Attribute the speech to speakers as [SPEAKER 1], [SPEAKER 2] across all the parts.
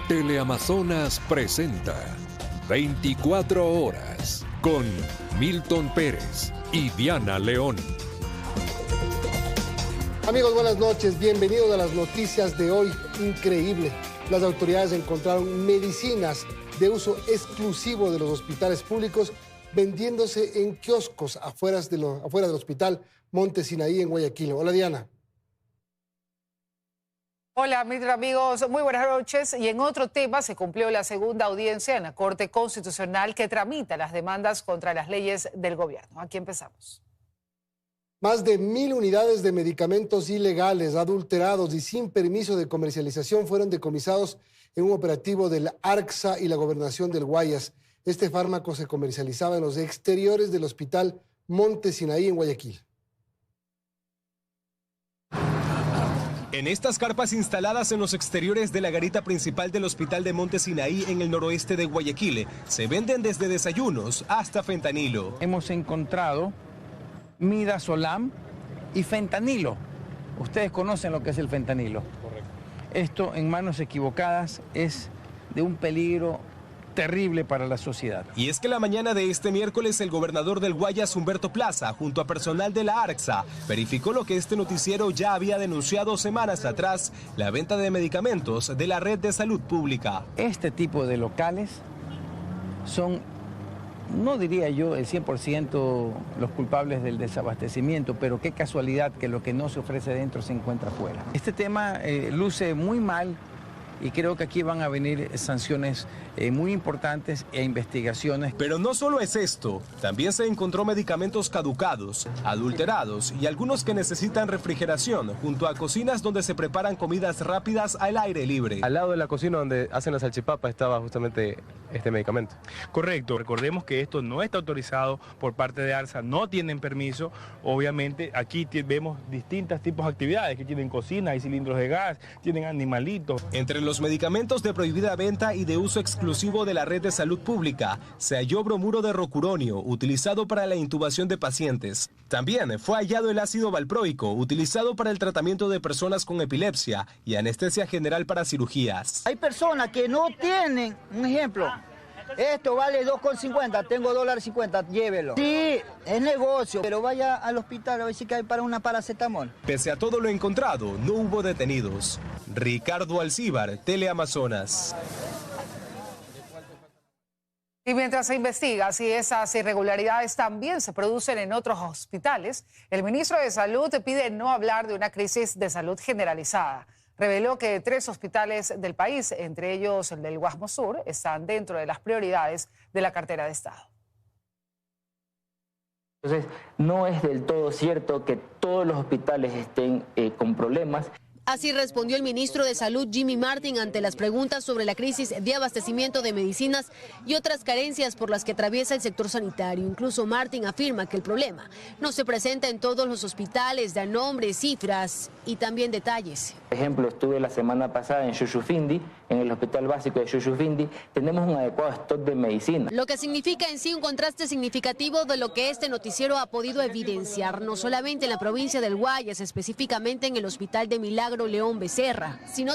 [SPEAKER 1] Teleamazonas presenta 24 horas con Milton Pérez y Diana León.
[SPEAKER 2] Amigos, buenas noches. Bienvenidos a las noticias de hoy. Increíble. Las autoridades encontraron medicinas de uso exclusivo de los hospitales públicos vendiéndose en kioscos afuera del hospital Monte Sinaí en Guayaquil. Hola, Diana.
[SPEAKER 3] Hola, mis amigos, muy buenas noches. Y en otro tema, se cumplió la segunda audiencia en la Corte Constitucional que tramita las demandas contra las leyes del gobierno. Aquí empezamos.
[SPEAKER 2] Más de 1.000 unidades de medicamentos ilegales, adulterados y sin permiso de comercialización fueron decomisados en un operativo del ARCSA y la Gobernación del Guayas. Este fármaco se comercializaba en los exteriores del hospital Monte Sinaí en Guayaquil.
[SPEAKER 4] En estas carpas instaladas en los exteriores de la garita principal del Hospital de Monte Sinaí en el noroeste de Guayaquil, se venden desde desayunos hasta fentanilo.
[SPEAKER 5] Hemos encontrado midazolam y fentanilo. Ustedes conocen lo que es el fentanilo. Correcto. Esto en manos equivocadas es de un peligro terrible para la sociedad.
[SPEAKER 4] Y es que la mañana de este miércoles el gobernador del Guayas, Humberto Plaza, junto a personal de la ARCSA, verificó lo que este noticiero ya había denunciado semanas atrás, la venta de medicamentos de la red de salud pública.
[SPEAKER 5] Este tipo de locales son, no diría yo el 100% los culpables del desabastecimiento, pero qué casualidad que lo que no se ofrece dentro se encuentra afuera. Este tema luce muy mal. Y creo que aquí van a venir sanciones muy importantes e investigaciones.
[SPEAKER 4] Pero no solo es esto, también se encontró medicamentos caducados, adulterados y algunos que necesitan refrigeración, junto a cocinas donde se preparan comidas rápidas al aire libre.
[SPEAKER 6] Al lado de la cocina donde hacen la salchipapa estaba justamente este medicamento.
[SPEAKER 7] Correcto, recordemos que esto no está autorizado por parte de ARCSA, no tienen permiso. Obviamente aquí vemos distintos tipos de actividades, que tienen cocina, hay cilindros de gas, tienen animalitos.
[SPEAKER 4] Entre los medicamentos de prohibida venta y de uso exclusivo de la red de salud pública, se halló bromuro de rocuronio, utilizado para la intubación de pacientes. También fue hallado el ácido valproico, utilizado para el tratamiento de personas con epilepsia y anestesia general para cirugías.
[SPEAKER 8] Hay personas que no tienen, un ejemplo, esto vale $2,50, tengo $1.50, llévelo. Sí, es negocio, pero vaya al hospital a ver si hay para una paracetamol.
[SPEAKER 4] Pese a todo lo encontrado, no hubo detenidos. Ricardo Alcíbar, Teleamazonas.
[SPEAKER 3] Y mientras se investiga si esas irregularidades también se producen en otros hospitales, el ministro de Salud pide no hablar de una crisis de salud generalizada. Reveló que 3 hospitales del país, entre ellos el del Guasmo Sur, están dentro de las prioridades de la cartera de Estado.
[SPEAKER 9] Entonces, no es del todo cierto que todos los hospitales estén con problemas.
[SPEAKER 10] Así respondió el ministro de Salud, Jimmy Martin, ante las preguntas sobre la crisis de abastecimiento de medicinas y otras carencias por las que atraviesa el sector sanitario. Incluso Martin afirma que el problema no se presenta en todos los hospitales, da nombres, cifras y también detalles.
[SPEAKER 9] Por ejemplo, estuve la semana pasada en Shushufindi, en el hospital básico de Shushufindi, tenemos un adecuado stock de medicina.
[SPEAKER 10] Lo que significa en sí un contraste significativo de lo que este noticiero ha podido evidenciar, no solamente en la provincia del Guayas, específicamente en el Hospital de Milagro León Becerra, sino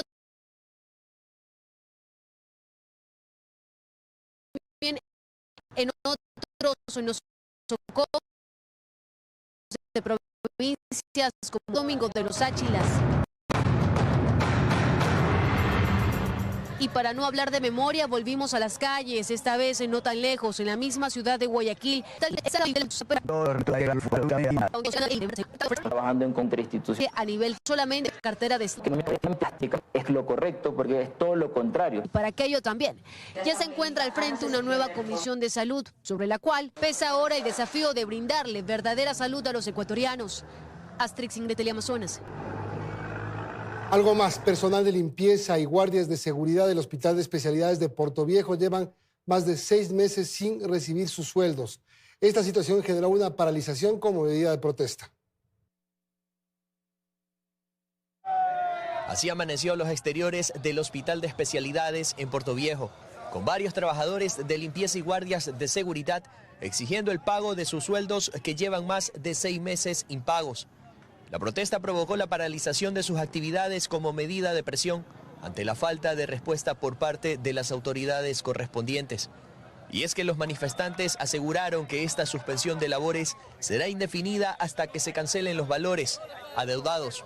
[SPEAKER 10] también en otros nosocomios de provincias como Domingo de los Áchilas. Y para no hablar de memoria, volvimos a las calles, esta vez no tan lejos, en la misma ciudad de Guayaquil.
[SPEAKER 9] Trabajando en contrainstitucional.
[SPEAKER 10] A nivel solamente cartera de Estado.
[SPEAKER 9] Es lo correcto porque es todo lo contrario.
[SPEAKER 10] Para aquello también, ya se encuentra al frente una nueva comisión de salud, sobre la cual pesa ahora el desafío de brindarle verdadera salud a los ecuatorianos. Astrix Ingrid, Teleamazonas.
[SPEAKER 2] Algo más, personal de limpieza y guardias de seguridad del Hospital de Especialidades de Portoviejo llevan más de 6 meses sin recibir sus sueldos. Esta situación generó una paralización como medida de protesta.
[SPEAKER 11] Así amaneció los exteriores del Hospital de Especialidades en Portoviejo, con varios trabajadores de limpieza y guardias de seguridad exigiendo el pago de sus sueldos que llevan más de 6 meses impagos. La protesta provocó la paralización de sus actividades como medida de presión ante la falta de respuesta por parte de las autoridades correspondientes. Y es que los manifestantes aseguraron que esta suspensión de labores será indefinida hasta que se cancelen los valores adeudados.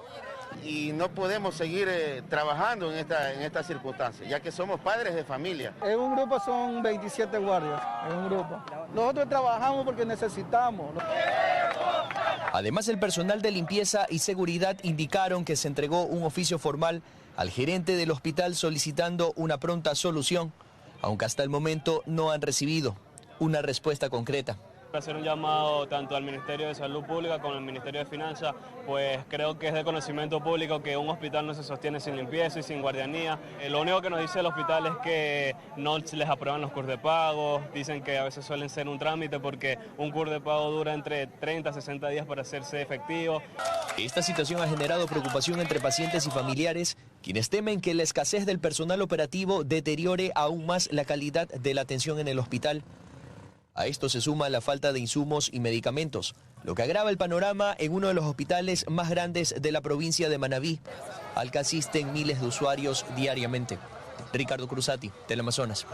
[SPEAKER 12] Y no podemos seguir trabajando en esta circunstancia, ya que somos padres de familia.
[SPEAKER 13] En un grupo son 27 guardias, en un grupo. Nosotros trabajamos porque necesitamos.
[SPEAKER 11] Además, el personal de limpieza y seguridad indicaron que se entregó un oficio formal al gerente del hospital solicitando una pronta solución, aunque hasta el momento no han recibido una respuesta concreta.
[SPEAKER 14] Hacer un llamado tanto al Ministerio de Salud Pública como al Ministerio de Finanzas, pues creo que es de conocimiento público que un hospital no se sostiene sin limpieza y sin guardianía. Lo único que nos dice el hospital es que no se les aprueban los CUR de pago, dicen que a veces suelen ser un trámite porque un CUR de pago dura entre 30 a 60 días para hacerse efectivo.
[SPEAKER 11] Esta situación ha generado preocupación entre pacientes y familiares, quienes temen que la escasez del personal operativo deteriore aún más la calidad de la atención en el hospital. A esto se suma la falta de insumos y medicamentos, lo que agrava el panorama en uno de los hospitales más grandes de la provincia de Manabí, al que asisten miles de usuarios diariamente. Ricardo Cruzati, Teleamazonas.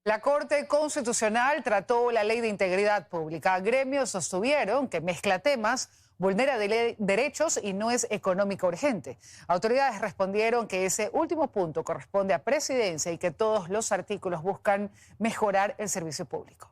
[SPEAKER 3] La Corte Constitucional trató la Ley de Integridad Pública. Gremios sostuvieron que mezcla temas, vulnera derechos y no es económica urgente. Autoridades respondieron que ese último punto corresponde a Presidencia y que todos los artículos buscan mejorar el servicio público.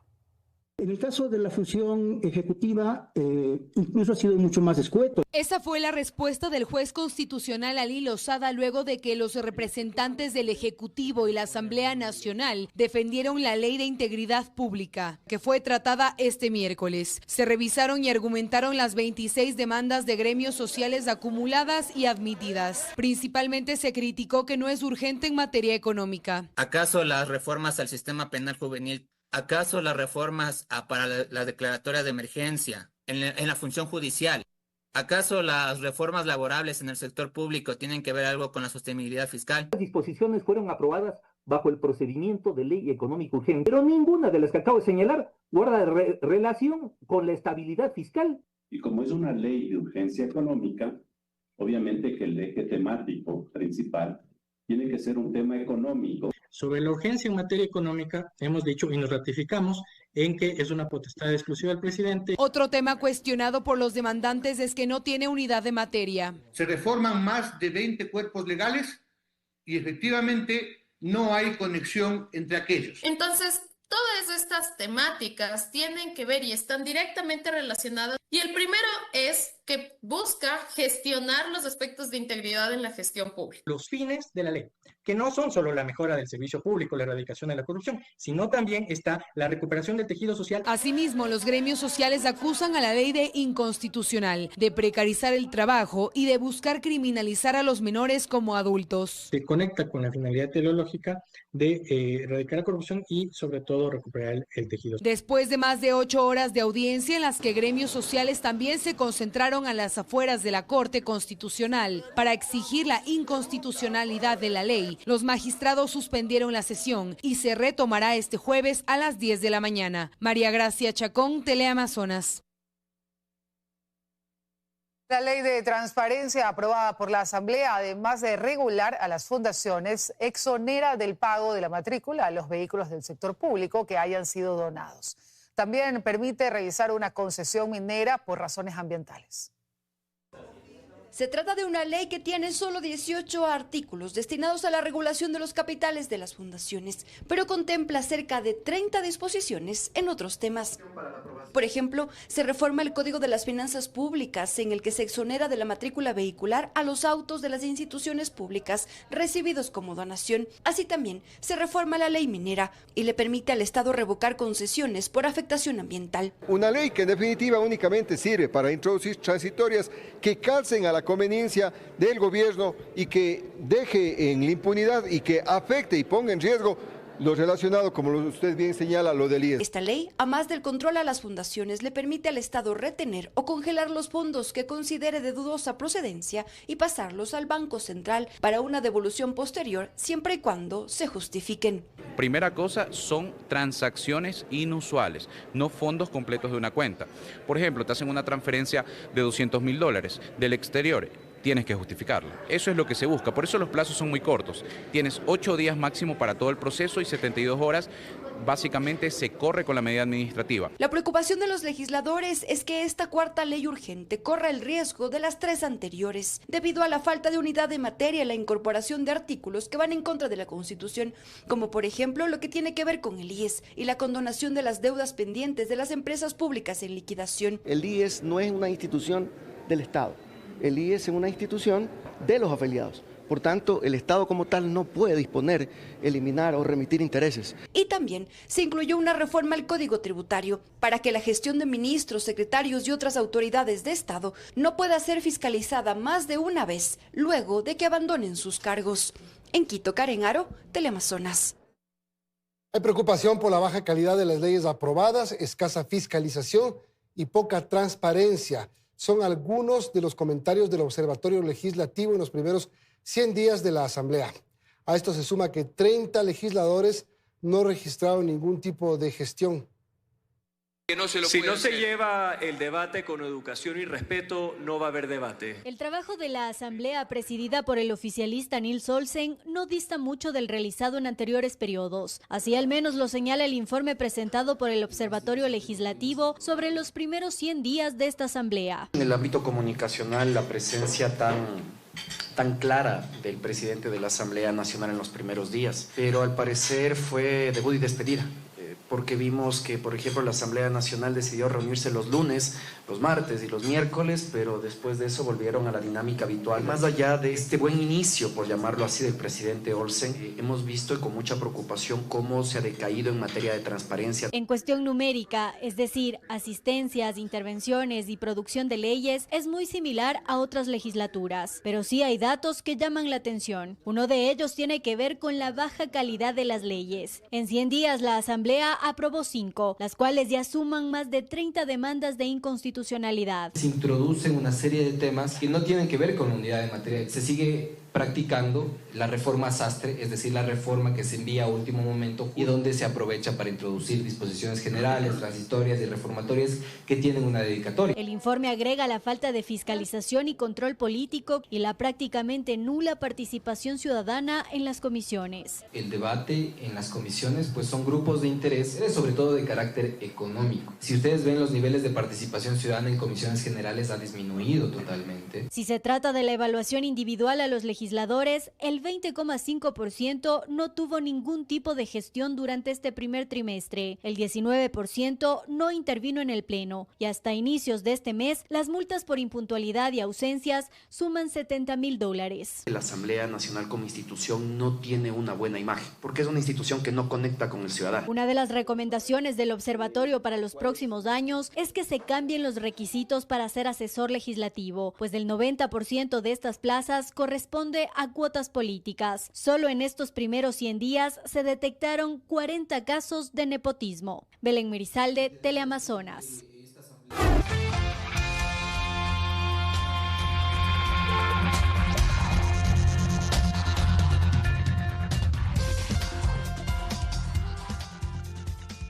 [SPEAKER 15] En el caso de la función ejecutiva, incluso ha sido mucho más escueto.
[SPEAKER 16] Esa fue la respuesta del juez constitucional Ali Lozada luego de que los representantes del Ejecutivo y la Asamblea Nacional defendieron la Ley de Integridad Pública, que fue tratada este miércoles. Se revisaron y argumentaron las 26 demandas de gremios sociales acumuladas y admitidas. Principalmente se criticó que no es urgente en materia económica.
[SPEAKER 17] ¿Acaso las reformas al sistema penal juvenil? ¿Acaso las reformas para la declaratoria de emergencia en la función judicial? ¿Acaso las reformas laborables en el sector público tienen que ver algo con la sostenibilidad fiscal?
[SPEAKER 15] Las disposiciones fueron aprobadas bajo el procedimiento de ley económica urgente, pero ninguna de las que acabo de señalar guarda relación con la estabilidad fiscal.
[SPEAKER 18] Y como es una ley de urgencia económica, obviamente que el eje temático principal tiene que ser un tema económico.
[SPEAKER 15] Sobre la urgencia en materia económica, hemos dicho y nos ratificamos en que es una potestad exclusiva del presidente.
[SPEAKER 16] Otro tema cuestionado por los demandantes es que no tiene unidad de materia.
[SPEAKER 19] Se reforman más de 20 cuerpos legales y efectivamente no hay conexión entre aquellos.
[SPEAKER 20] Entonces, todas estas temáticas tienen que ver y están directamente relacionadas. Y el primero es que busca gestionar los aspectos de integridad en la gestión pública.
[SPEAKER 15] Los fines de la ley, que no son solo la mejora del servicio público, la erradicación de la corrupción, sino también está la recuperación del tejido social.
[SPEAKER 16] Asimismo, los gremios sociales acusan a la ley de inconstitucional, de precarizar el trabajo y de buscar criminalizar a los menores como adultos.
[SPEAKER 15] Se conecta con la finalidad teleológica de erradicar la corrupción y sobre todo recuperar el tejido.
[SPEAKER 16] Después de más de 8 horas de audiencia en las que gremios sociales también se concentraron a las afueras de la Corte Constitucional para exigir la inconstitucionalidad de la ley, los magistrados suspendieron la sesión y se retomará este jueves a las 10 de la mañana. María Gracia Chacón, Teleamazonas.
[SPEAKER 3] La ley de transparencia aprobada por la Asamblea, además de regular a las fundaciones, exonera del pago de la matrícula a los vehículos del sector público que hayan sido donados. También permite revisar una concesión minera por razones ambientales.
[SPEAKER 21] Se trata de una ley que tiene solo 18 artículos destinados a la regulación de los capitales de las fundaciones, pero contempla cerca de 30 disposiciones en otros temas. Por ejemplo, se reforma el Código de las Finanzas Públicas, en el que se exonera de la matrícula vehicular a los autos de las instituciones públicas recibidos como donación. Así también se reforma la ley minera y le permite al Estado revocar concesiones por afectación ambiental.
[SPEAKER 22] Una ley que en definitiva únicamente sirve para introducir transitorias que calcen a la conveniencia del gobierno y que deje en la impunidad y que afecte y ponga en riesgo lo relacionado, como usted bien señala, lo del IES.
[SPEAKER 21] Esta ley, a más del control a las fundaciones, le permite al Estado retener o congelar los fondos que considere de dudosa procedencia y pasarlos al Banco Central para una devolución posterior, siempre y cuando se justifiquen.
[SPEAKER 1] Primera cosa, son transacciones inusuales, no fondos completos de una cuenta. Por ejemplo, te hacen una transferencia de $200.000 del exterior. Tienes que justificarlo. Eso es lo que se busca, por eso los plazos son muy cortos. Tienes 8 días máximo para todo el proceso y 72 horas básicamente se corre con la medida administrativa.
[SPEAKER 21] La preocupación de los legisladores es que esta cuarta ley urgente corra el riesgo de las 3 anteriores, debido a la falta de unidad de materia y la incorporación de artículos que van en contra de la Constitución, como por ejemplo lo que tiene que ver con el IES y la condonación de las deudas pendientes de las empresas públicas en liquidación.
[SPEAKER 5] El IES no es una institución del Estado. El IES es una institución de los afiliados. Por tanto, el Estado como tal no puede disponer, eliminar o remitir intereses.
[SPEAKER 21] Y también se incluyó una reforma al Código Tributario para que la gestión de ministros, secretarios y otras autoridades de Estado no pueda ser fiscalizada más de una vez luego de que abandonen sus cargos. En Quito, Karen Aro, Teleamazonas.
[SPEAKER 2] Hay preocupación por la baja calidad de las leyes aprobadas, escasa fiscalización y poca transparencia. Son algunos de los comentarios del Observatorio Legislativo en los primeros 100 días de la Asamblea. A esto se suma que 30 legisladores no registraron ningún tipo de gestión.
[SPEAKER 23] Si no se lleva el debate con educación y respeto, no va a haber debate.
[SPEAKER 24] El trabajo de la Asamblea, presidida por el oficialista Nils Olsen, no dista mucho del realizado en anteriores periodos. Así al menos lo señala el informe presentado por el Observatorio Legislativo sobre los primeros 100 días de esta Asamblea.
[SPEAKER 25] En el ámbito comunicacional, la presencia tan clara del presidente de la Asamblea Nacional en los primeros días, pero al parecer fue debut y despedida. Porque vimos que, por ejemplo, la Asamblea Nacional decidió reunirse los lunes, los martes y los miércoles, pero después de eso volvieron a la dinámica habitual. Más allá de este buen inicio, por llamarlo así, del presidente Olsen, hemos visto con mucha preocupación cómo se ha decaído en materia de transparencia.
[SPEAKER 24] En cuestión numérica, es decir, asistencias, intervenciones y producción de leyes, es muy similar a otras legislaturas, pero sí hay datos que llaman la atención. Uno de ellos tiene que ver con la baja calidad de las leyes. En 100 días, la Asamblea aprobó 5, las cuales ya suman más de 30 demandas de inconstitucionalidad.
[SPEAKER 26] Se introducen una serie de temas que no tienen que ver con la unidad de materia. Se sigue practicando la reforma sastre, es decir, la reforma que se envía a último momento y donde se aprovecha para introducir disposiciones generales, transitorias y reformatorias que tienen una dedicatoria.
[SPEAKER 24] El informe agrega la falta de fiscalización y control político y la prácticamente nula participación ciudadana en las comisiones.
[SPEAKER 26] El debate en las comisiones pues son grupos de interés, sobre todo de carácter económico. Si ustedes ven los niveles de participación ciudadana en comisiones generales ha disminuido totalmente.
[SPEAKER 24] Si se trata de la evaluación individual a los legisladores, el 20,5% no tuvo ningún tipo de gestión durante este primer trimestre. El 19% no intervino en el pleno y hasta inicios de este mes las multas por impuntualidad y ausencias suman $70,000.
[SPEAKER 25] La Asamblea Nacional como institución no tiene una buena imagen porque es una institución que no conecta con el ciudadano.
[SPEAKER 24] Una de las recomendaciones del observatorio para los próximos años es que se cambien los requisitos para ser asesor legislativo, pues del 90% de estas plazas corresponde a cuotas políticas. Solo en estos primeros 100 días se detectaron 40 casos de nepotismo. Belén Mirizalde, Teleamazonas.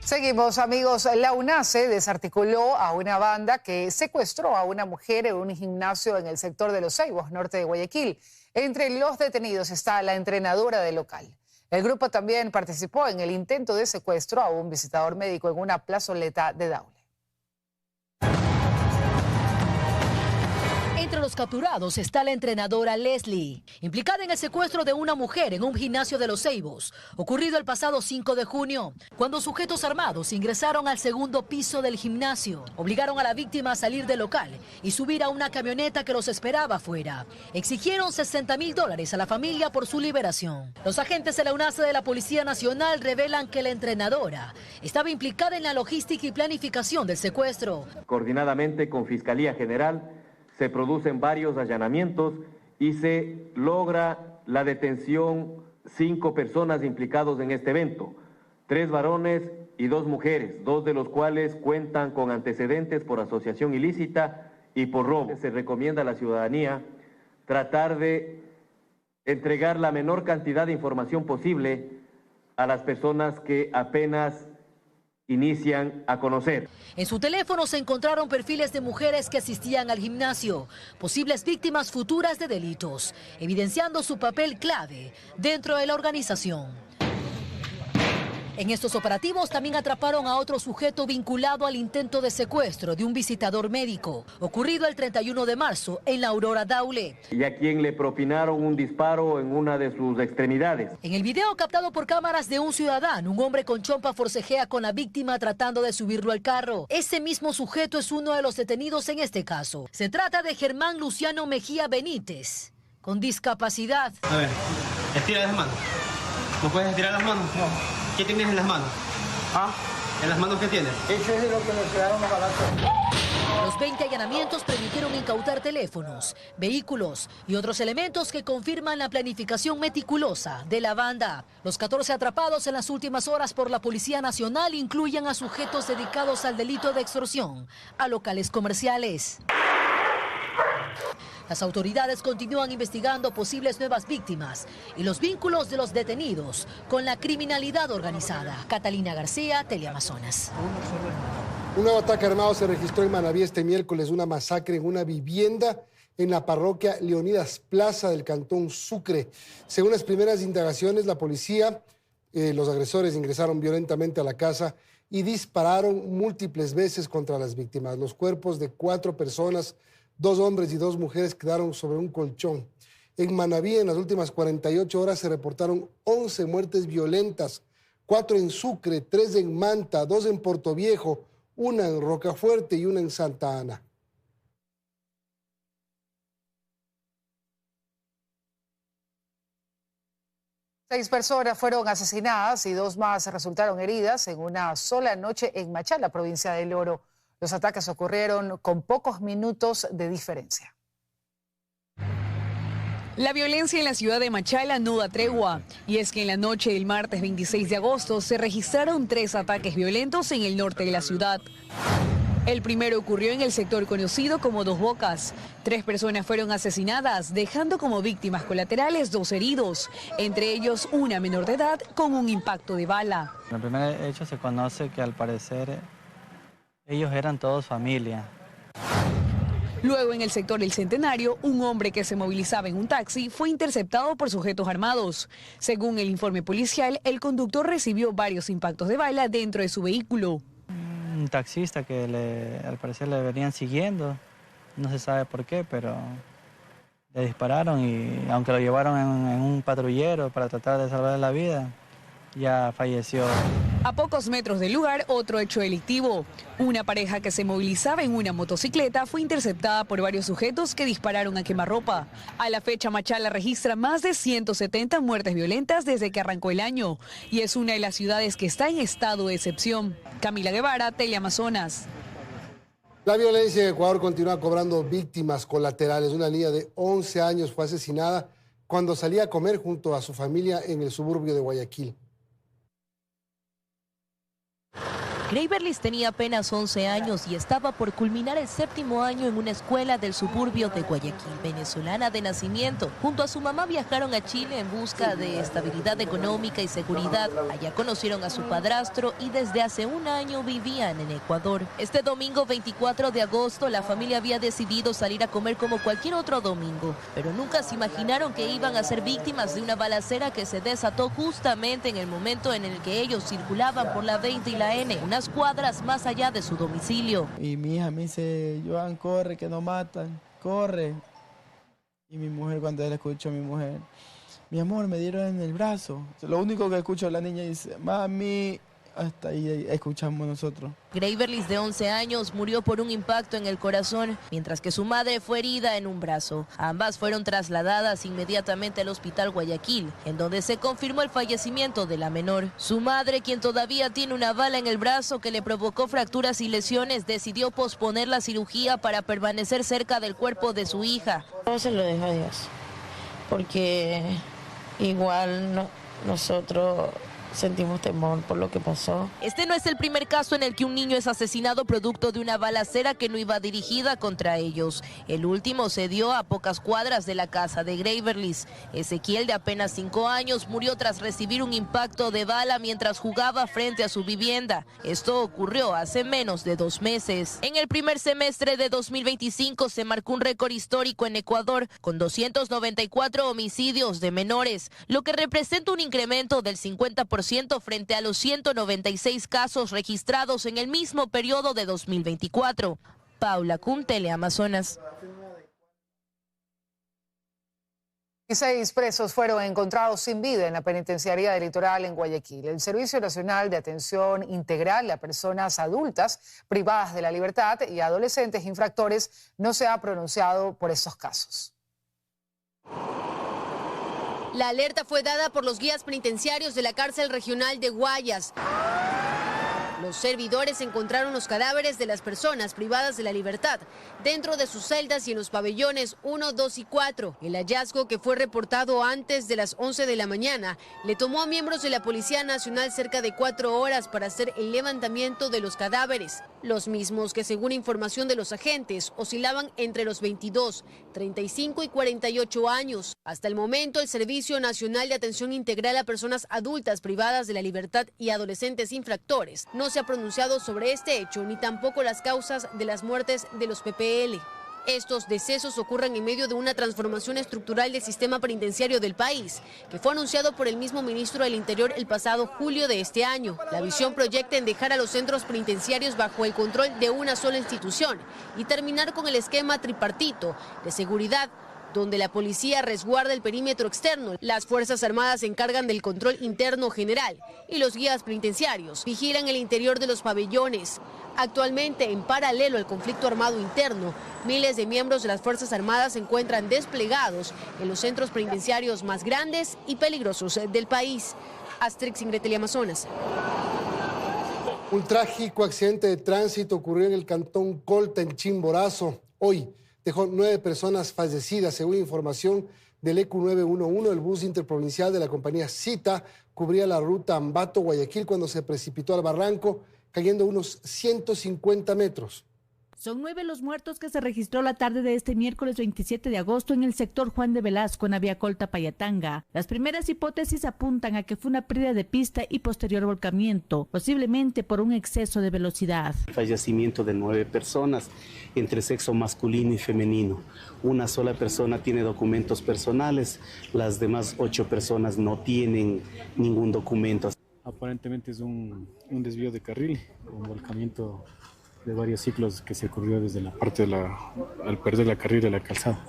[SPEAKER 3] Seguimos, amigos. La UNACE desarticuló a una banda que secuestró a una mujer en un gimnasio en el sector de Los Ceibos, norte de Guayaquil. Entre los detenidos está la entrenadora del local. El grupo también participó en el intento de secuestro a un visitador médico en una plazoleta de Daule.
[SPEAKER 27] Entre los capturados está la entrenadora Leslie, implicada en el secuestro de una mujer en un gimnasio de Los Ceibos, ocurrido el pasado 5 de junio, cuando sujetos armados ingresaron al segundo piso del gimnasio, obligaron a la víctima a salir del local y subir a una camioneta que los esperaba afuera. Exigieron $60,000 a la familia por su liberación. Los agentes de la UNACE de la Policía Nacional revelan que la entrenadora estaba implicada en la logística y planificación del secuestro.
[SPEAKER 28] Coordinadamente con Fiscalía General, se producen varios allanamientos y se logra la detención 5 personas implicados en este evento. 3 varones y 2 mujeres, 2 de los cuales cuentan con antecedentes por asociación ilícita y por robo. Se recomienda a la ciudadanía tratar de entregar la menor cantidad de información posible a las personas que apenas inician a conocer.
[SPEAKER 27] En su teléfono se encontraron perfiles de mujeres que asistían al gimnasio, posibles víctimas futuras de delitos, evidenciando su papel clave dentro de la organización. En estos operativos también atraparon a otro sujeto vinculado al intento de secuestro de un visitador médico, ocurrido el 31 de marzo en la Aurora Daule.
[SPEAKER 28] Y a quien le propinaron un disparo en una de sus extremidades.
[SPEAKER 27] En el video captado por cámaras de un ciudadano, un hombre con chompa forcejea con la víctima tratando de subirlo al carro. Ese mismo sujeto es uno de los detenidos en este caso. Se trata de Germán Luciano Mejía Benítez, con discapacidad.
[SPEAKER 4] A ver, estira las manos. ¿No puedes estirar las manos? No. ¿Qué tienes en las manos? ¿Ah? ¿En las manos qué tienes? Eso es de lo que nos quedaron los balazos.
[SPEAKER 27] Los 20 allanamientos permitieron incautar teléfonos, vehículos y otros elementos que confirman la planificación meticulosa de la banda. Los 14 atrapados en las últimas horas por la Policía Nacional incluyen a sujetos dedicados al delito de extorsión a locales comerciales. Las autoridades continúan investigando posibles nuevas víctimas y los vínculos de los detenidos con la criminalidad organizada. Catalina García, Teleamazonas.
[SPEAKER 2] Un nuevo ataque armado se registró en Manabí este miércoles, una masacre en una vivienda en la parroquia Leonidas Plaza del cantón Sucre. Según las primeras indagaciones, la policía, los agresores ingresaron violentamente a la casa y dispararon múltiples veces contra las víctimas. Los cuerpos de 4 personas, 2 hombres y 2 mujeres, quedaron sobre un colchón. En Manabí, en las últimas 48 horas, se reportaron 11 muertes violentas, 4 en Sucre, 3 en Manta, 2 en Portoviejo, 1 en Rocafuerte y 1 en Santa Ana.
[SPEAKER 3] Seis personas fueron asesinadas y 2 más resultaron heridas en una sola noche en Machala, provincia del Oro. Los ataques ocurrieron con pocos minutos de diferencia.
[SPEAKER 6] La violencia en la ciudad de Machala no da tregua, y es que en la noche del martes 26 de agosto se registraron 3 ataques violentos en el norte de la ciudad. El primero ocurrió en el sector conocido como Dos Bocas. 3 personas fueron asesinadas, dejando como víctimas colaterales 2 heridos, entre ellos una menor de edad con un impacto de bala.
[SPEAKER 7] En el primer hecho se conoce que al parecer ellos eran todos familia.
[SPEAKER 6] Luego, en el sector del Centenario, un hombre que se movilizaba en un taxi fue interceptado por sujetos armados. Según el informe policial, el conductor recibió varios impactos de bala dentro de su vehículo.
[SPEAKER 7] Un taxista que al parecer le venían siguiendo, no se sabe por qué, pero le dispararon y aunque lo llevaron en un patrullero para tratar de salvarle la vida, ya falleció.
[SPEAKER 6] A pocos metros del lugar, otro hecho delictivo. Una pareja que se movilizaba en una motocicleta fue interceptada por varios sujetos que dispararon a quemarropa. A la fecha, Machala registra más de 170 muertes violentas desde que arrancó el año y es una de las ciudades que está en estado de excepción. Camila Guevara, Teleamazonas.
[SPEAKER 2] La violencia en Ecuador continúa cobrando víctimas colaterales. Una niña de 11 años fue asesinada cuando salía a comer junto a su familia en el suburbio de Guayaquil.
[SPEAKER 8] Greiberlis tenía apenas 11 años y estaba por culminar el 7º año en una escuela del suburbio de Guayaquil. Venezolana de nacimiento, junto a su mamá viajaron a Chile en busca de estabilidad económica y seguridad. Allá conocieron a su padrastro y desde hace un año vivían en Ecuador. Este domingo 24 de agosto la familia había decidido salir a comer como cualquier otro domingo, pero nunca se imaginaron que iban a ser víctimas de una balacera que se desató justamente en el momento en el que ellos circulaban por la 20 y la N, unas cuadras más allá de su domicilio.
[SPEAKER 9] Y mi hija me dice, Joan, corre, que nos matan, corre. Y mi mujer, cuando él escuchó a mi mujer, mi amor, me dieron en el brazo. Lo único que escucho la niña dice, mami, hasta ahí escuchamos nosotros.
[SPEAKER 8] Greiberlis, de 11 años, murió por un impacto en el corazón, mientras que su madre fue herida en un brazo. Ambas fueron trasladadas inmediatamente al hospital Guayaquil, en donde se confirmó el fallecimiento de la menor. Su madre, quien todavía tiene una bala en el brazo que le provocó fracturas y lesiones, decidió posponer la cirugía para permanecer cerca del cuerpo de su hija.
[SPEAKER 10] No se lo dejo a Dios, porque igual nosotros sentimos temor por lo que pasó.
[SPEAKER 8] Este no es el primer caso en el que un niño es asesinado producto de una balacera que no iba dirigida contra ellos. El último se dio a pocas cuadras de la casa de Greiberlis. Ezequiel, de apenas 5 años, murió tras recibir un impacto de bala mientras jugaba frente a su vivienda. Esto ocurrió hace menos de 2 meses. En el primer semestre de 2025 se marcó un récord histórico en Ecuador con 294 homicidios de menores, lo que representa un incremento del 50% frente a los 196 casos registrados en el mismo periodo de 2024. Paula Kuhn, Teleamazonas.
[SPEAKER 3] 16 presos fueron encontrados sin vida en la penitenciaría del Litoral en Guayaquil. El Servicio Nacional de Atención Integral a Personas Adultas privadas de la libertad y adolescentes infractores no se ha pronunciado por estos casos.
[SPEAKER 16] La alerta fue dada por los guías penitenciarios de la cárcel regional de Guayas. Los servidores encontraron los cadáveres de las personas privadas de la libertad dentro de sus celdas y en los pabellones 1, 2 y 4. El hallazgo, que fue reportado antes de las 11 de la mañana, le tomó a miembros de la Policía Nacional cerca de 4 horas para hacer el levantamiento de los cadáveres. Los mismos que, según información de los agentes, oscilaban entre los 22, 35 y 48 años. Hasta el momento, el Servicio Nacional de Atención Integral a Personas Adultas privadas de la libertad y adolescentes infractores no se ha pronunciado sobre este hecho ni tampoco las causas de las muertes de los PPL. Estos decesos ocurren en medio de una transformación estructural del sistema penitenciario del país, que fue anunciado por el mismo ministro del Interior el pasado julio de este año. La visión proyecta en dejar a los centros penitenciarios bajo el control de una sola institución y terminar con el esquema tripartito de seguridad, donde la policía resguarda el perímetro externo, las Fuerzas Armadas se encargan del control interno general y los guías penitenciarios vigilan el interior de los pabellones. Actualmente, en paralelo al conflicto armado interno, miles de miembros de las Fuerzas Armadas se encuentran desplegados en los centros penitenciarios más grandes y peligrosos del país. Asterix, Ingrid, Teleamazonas.
[SPEAKER 2] Un trágico accidente de tránsito ocurrió en el cantón Colta, en Chimborazo. Hoy dejó 9 personas fallecidas, según información del ECU 911. El bus interprovincial de la compañía Cita cubría la ruta Ambato-Guayaquil cuando se precipitó al barranco, cayendo unos 150 metros.
[SPEAKER 11] Son 9 los muertos que se registró la tarde de este miércoles 27 de agosto en el sector Juan de Velasco, en Aviacolta, Payatanga. Las primeras hipótesis apuntan a que fue una pérdida de pista y posterior volcamiento, posiblemente por un exceso de velocidad.
[SPEAKER 12] El fallecimiento de 9 personas, entre sexo masculino y femenino. Una sola persona tiene documentos personales, las demás 8 personas no tienen ningún documento.
[SPEAKER 13] Aparentemente es un desvío de carril, un volcamiento de varios ciclos que se ocurrió desde la parte al perder la carril de la calzada.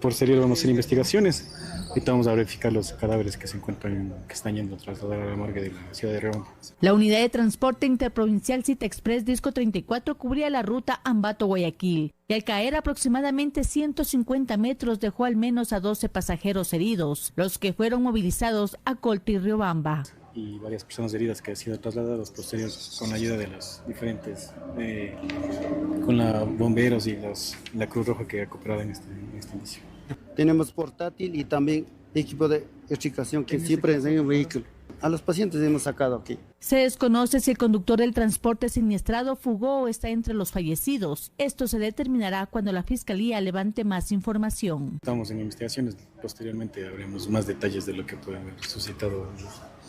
[SPEAKER 13] Posterior vamos a hacer investigaciones. Ahorita vamos a verificar los cadáveres que se encuentran, que están yendo a trasladar a la morgue de la ciudad de Reón.
[SPEAKER 11] La unidad de transporte interprovincial Cita Express Disco 34 cubría la ruta Ambato-Guayaquil y al caer aproximadamente 150 metros dejó al menos a 12 pasajeros heridos, los que fueron movilizados a Colta y Riobamba.
[SPEAKER 13] Y varias personas heridas que han sido trasladadas posterior con la ayuda de las diferentes, con la bomberos y la Cruz Roja que ha cooperado en este inicio.
[SPEAKER 5] Tenemos portátil y también equipo de extricación que siempre es en el vehículo. A los pacientes hemos sacado aquí.
[SPEAKER 11] Se desconoce si el conductor del transporte siniestrado fugó o está entre los fallecidos. Esto se determinará cuando la Fiscalía levante más información.
[SPEAKER 13] Estamos en investigaciones, posteriormente habremos más detalles de lo que puede haber suscitado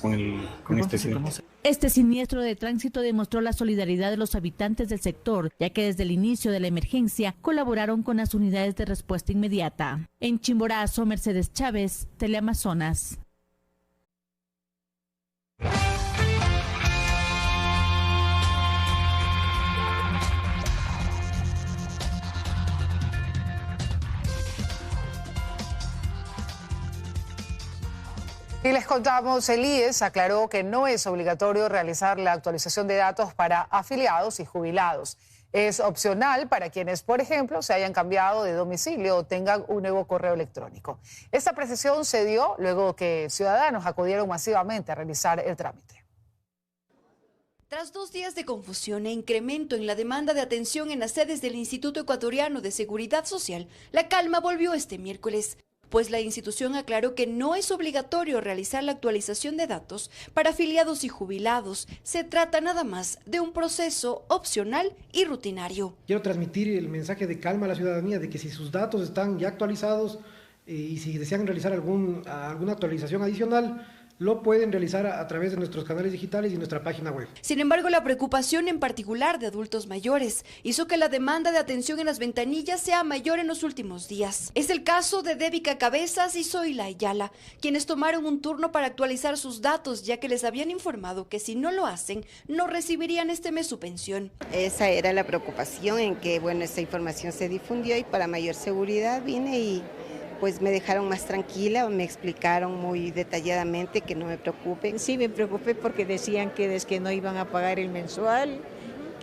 [SPEAKER 13] con este accidente.
[SPEAKER 11] Este siniestro de tránsito demostró la solidaridad de los habitantes del sector, ya que desde el inicio de la emergencia colaboraron con las unidades de respuesta inmediata. En Chimborazo, Mercedes Chávez, Teleamazonas.
[SPEAKER 3] Y les contamos, el IES aclaró que no es obligatorio realizar la actualización de datos para afiliados y jubilados. Es opcional para quienes, por ejemplo, se hayan cambiado de domicilio o tengan un nuevo correo electrónico. Esta precisión se dio luego que ciudadanos acudieron masivamente a realizar el trámite.
[SPEAKER 21] Tras 2 días de confusión e incremento en la demanda de atención en las sedes del Instituto Ecuatoriano de Seguridad Social, la calma volvió este miércoles. pues la institución aclaró que no es obligatorio realizar la actualización de datos para afiliados y jubilados. Se trata nada más de un proceso opcional y rutinario.
[SPEAKER 1] Quiero transmitir el mensaje de calma a la ciudadanía de que si sus datos están ya actualizados y si desean realizar alguna actualización adicional, lo pueden realizar a través de nuestros canales digitales y nuestra página web.
[SPEAKER 21] Sin embargo, la preocupación en particular de adultos mayores hizo que la demanda de atención en las ventanillas sea mayor en los últimos días. Es el caso de Débica Cabezas y Zoila Ayala, quienes tomaron un turno para actualizar sus datos, ya que les habían informado que si no lo hacen, no recibirían este mes su pensión.
[SPEAKER 14] Esa era la preocupación, en que, bueno, esta información se difundió y para mayor seguridad vine y pues me dejaron más tranquila, me explicaron muy detalladamente que no me preocupen.
[SPEAKER 15] Sí, me preocupé porque decían que es que no iban a pagar el mensual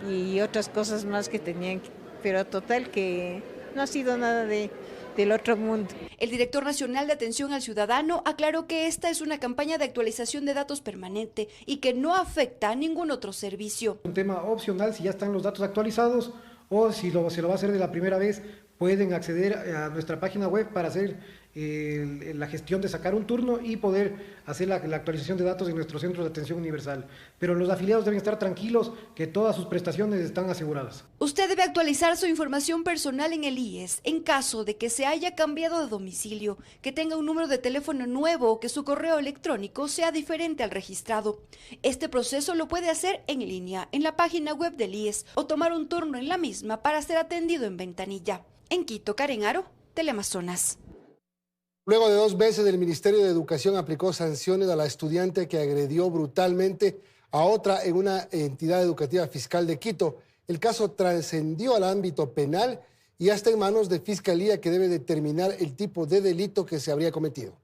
[SPEAKER 15] y otras cosas más que tenían, pero total que no ha sido nada del otro mundo.
[SPEAKER 21] El director nacional de Atención al Ciudadano aclaró que esta es una campaña de actualización de datos permanente y que no afecta a ningún otro servicio.
[SPEAKER 1] Un tema opcional, si ya están los datos actualizados o si se lo va a hacer de la primera vez, pueden acceder a nuestra página web para hacer la gestión de sacar un turno y poder hacer la actualización de datos en nuestro centro de atención universal. Pero los afiliados deben estar tranquilos que todas sus prestaciones están aseguradas.
[SPEAKER 21] Usted debe actualizar su información personal en el IES en caso de que se haya cambiado de domicilio, que tenga un número de teléfono nuevo o que su correo electrónico sea diferente al registrado. Este proceso lo puede hacer en línea, en la página web del IES o tomar un turno en la misma para ser atendido en ventanilla. En Quito, Karen Aro, Teleamazonas.
[SPEAKER 2] Luego de 2 meses, el Ministerio de Educación aplicó sanciones a la estudiante que agredió brutalmente a otra en una entidad educativa fiscal de Quito. El caso trascendió al ámbito penal y hasta en manos de Fiscalía, que debe determinar el tipo de delito que se habría cometido.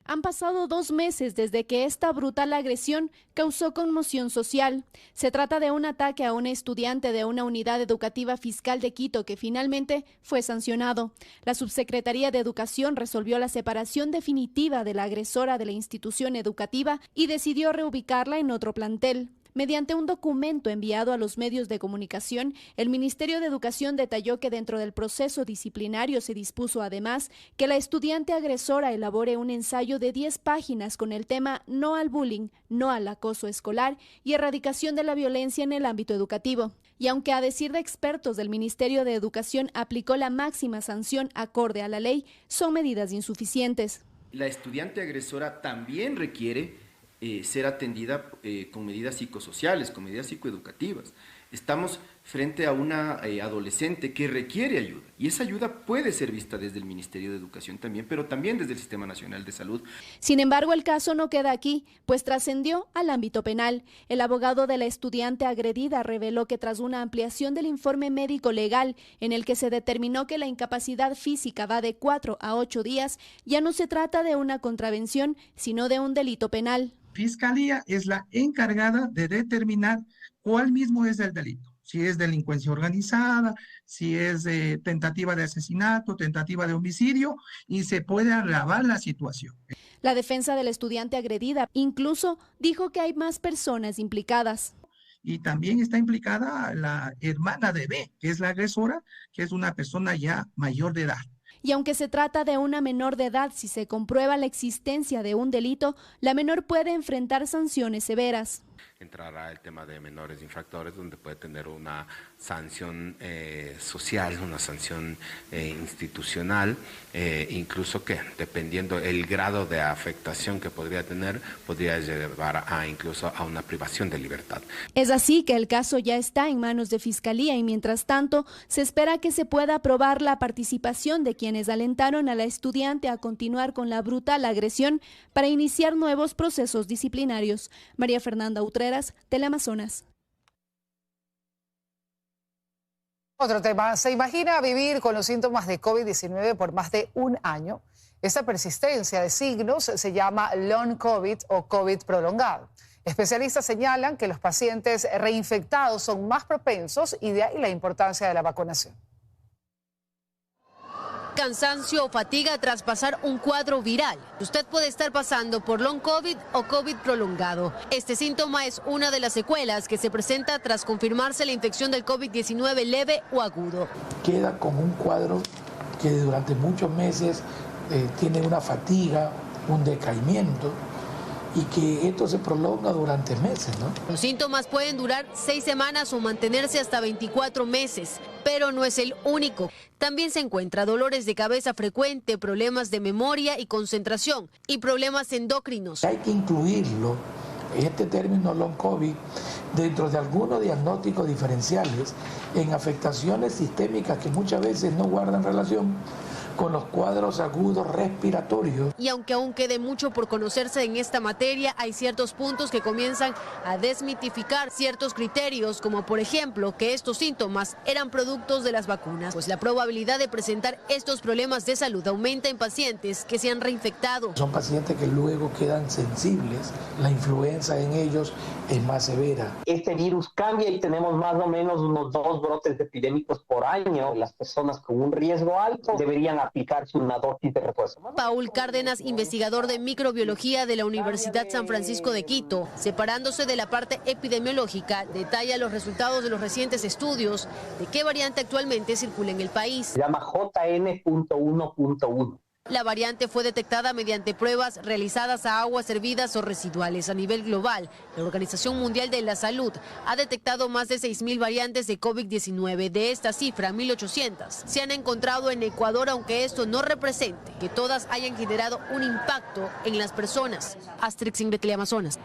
[SPEAKER 17] Han pasado 2 meses desde que esta brutal agresión causó conmoción social. Se trata de un ataque a una estudiante de una unidad educativa fiscal de Quito que finalmente fue sancionado. La Subsecretaría de Educación resolvió la separación definitiva de la agresora de la institución educativa y decidió reubicarla en otro plantel. Mediante un documento enviado a los medios de comunicación, el Ministerio de Educación detalló que dentro del proceso disciplinario se dispuso además que la estudiante agresora elabore un ensayo de 10 páginas con el tema No al bullying, no al acoso escolar y erradicación de la violencia en el ámbito educativo. Y aunque a decir de expertos del Ministerio de Educación aplicó la máxima sanción acorde a la ley, son medidas insuficientes.
[SPEAKER 18] La estudiante agresora también requiere ser atendida con medidas psicosociales, con medidas psicoeducativas. Estamos frente a una adolescente que requiere ayuda y esa ayuda puede ser vista desde el Ministerio de Educación también, pero también desde el Sistema Nacional de Salud.
[SPEAKER 17] Sin embargo, el caso no queda aquí, pues trascendió al ámbito penal. El abogado de la estudiante agredida reveló que tras una ampliación del informe médico legal en el que se determinó que la incapacidad física va de 4 a 8 días, ya no se trata de una contravención, sino de un delito penal.
[SPEAKER 19] Fiscalía es la encargada de determinar cuál mismo es el delito. Si es delincuencia organizada, si es tentativa de asesinato, tentativa de homicidio, y se puede agravar la situación.
[SPEAKER 17] La defensa de la estudiante agredida incluso dijo que hay más personas implicadas.
[SPEAKER 19] Y también está implicada la hermana de B, que es la agresora, que es una persona ya mayor de edad.
[SPEAKER 17] Y aunque se trata de una menor de edad, si se comprueba la existencia de un delito, la menor puede enfrentar sanciones severas.
[SPEAKER 20] Entrará el tema de menores infractores, donde puede tener una sanción social, una sanción institucional, incluso que, dependiendo el grado de afectación que podría tener, podría llevar incluso a una privación de libertad.
[SPEAKER 17] Es así que el caso ya está en manos de Fiscalía y mientras tanto se espera que se pueda aprobar la participación de quienes alentaron a la estudiante a continuar con la brutal agresión para iniciar nuevos procesos disciplinarios. María Fernanda Utreras, Teleamazonas.
[SPEAKER 3] Otro tema, ¿se imagina vivir con los síntomas de COVID-19 por más de 1 año? Esta persistencia de signos se llama long COVID o COVID prolongado. Especialistas señalan que los pacientes reinfectados son más propensos y de ahí la importancia de la vacunación.
[SPEAKER 27] Cansancio o fatiga tras pasar un cuadro viral. Usted puede estar pasando por long COVID o COVID prolongado. Este síntoma es una de las secuelas que se presenta tras confirmarse la infección del COVID-19 leve o agudo.
[SPEAKER 22] Queda como un cuadro que durante muchos meses
[SPEAKER 4] tienen una fatiga, un decaimiento, y que esto se prolonga durante meses, ¿no?
[SPEAKER 21] Los síntomas pueden durar 6 semanas o mantenerse hasta 24 meses, pero no es el único. También se encuentra dolores de cabeza frecuente, problemas de memoria y concentración y problemas endocrinos.
[SPEAKER 4] Hay que incluirlo, este término long COVID, dentro de algunos diagnósticos diferenciales en afectaciones sistémicas que muchas veces no guardan relación con los cuadros agudos respiratorios.
[SPEAKER 21] Y aunque aún quede mucho por conocerse en esta materia, hay ciertos puntos que comienzan a desmitificar ciertos criterios, como por ejemplo que estos síntomas eran productos de las vacunas, pues la probabilidad de presentar estos problemas de salud aumenta en pacientes que se han reinfectado.
[SPEAKER 4] Son pacientes que luego quedan sensibles, la influenza en ellos es más severa.
[SPEAKER 7] Este virus cambia y tenemos más o menos unos 2 brotes epidémicos por año. Las personas con un riesgo alto deberían aplicarse una dosis de refuerzo.
[SPEAKER 21] Paul Cárdenas, investigador de microbiología de la Universidad San Francisco de Quito, separándose de la parte epidemiológica, detalla los resultados de los recientes estudios de qué variante actualmente circula en el país.
[SPEAKER 7] Se llama JN.1.1.
[SPEAKER 21] La variante fue detectada mediante pruebas realizadas a aguas hervidas o residuales a nivel global. La Organización Mundial de la Salud ha detectado más de 6.000 variantes de COVID-19. De esta cifra, 1.800 se han encontrado en Ecuador, aunque esto no represente que todas hayan generado un impacto en las personas. Asterix en Teleamazonas.